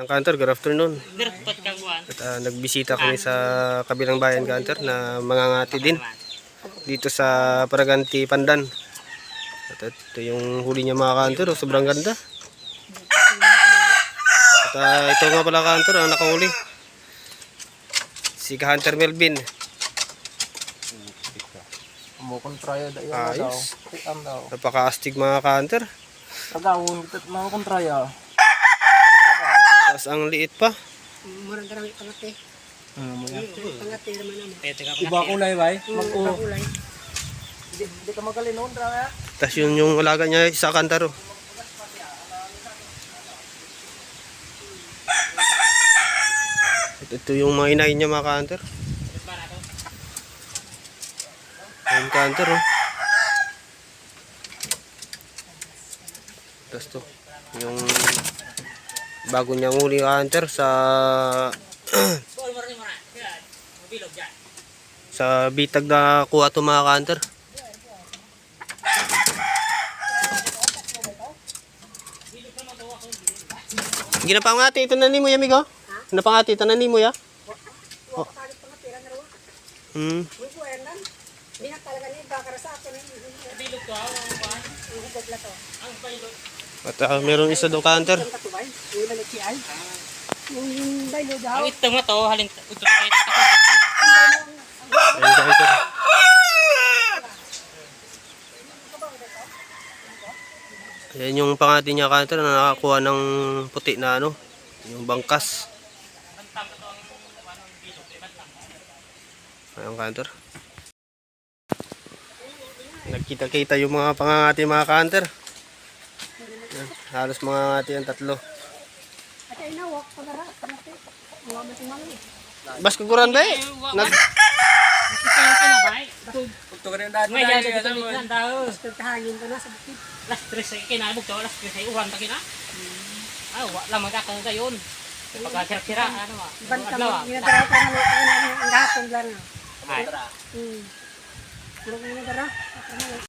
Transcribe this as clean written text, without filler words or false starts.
Yan Kantor, good afternoon. At nagbisita kami sa kabilang bayan Kantor na mangangati din dito sa Paraganti, Pandan. At ito yung huli niya mga Kantor, sobrang ganda. At ito nga pala Kantor ang nakahuli, si Hunter Melvin. Kontraya da Ayos. daw. Napaka-astig mga Kantor. Tagawon kita mga kontraya. Tapos ang liit pa. Murang karami pangati. Pangati naman naman. Iba kulay bay. Mag-kulay. Hindi ka magaling noon ra. Tapos yun yung alaga niya sa Kantaro. Ito yung mga inahin niya mga Kantor. Ayun Kantor oh. Tapos to yung bago niyang huli Kantor sa sa bitag na kuha to mga Kantor. Ginapangati ito na nimo ya amigo? Napangati ito na nimo ya? Oh. Hindi na talaga niya bakara sa akin. Bilog to ang kuan. Ang bailot. At meron isa do Kantor. Yung bailo daw. Ang ito nga to, halin ito kahit ako. Ayun Kantor. Ayan yung pangati niya Kantor na nakakuha ng puti na ano, yung bangkas. Ayun Kantor. Nagkita-kita yung mga pangangati mga Kantor. Yan, halos mga ngati ang tatlo. At ay nawak pagara. Mga matimali. Bas kukuran ba eh? Ito yung kinabay. Ito ka rin dati. May yaya dito ng tao. Pagkahangin ko na sa bukid. Last 3 ay kinabog to, last 3 ay uwan ta kina. Wala magkakang gayon. Pagkakira-kira ano ah. Banta mo. Adlaw. Ginadara ko ang hapon lang. Ay. Puro ginadara.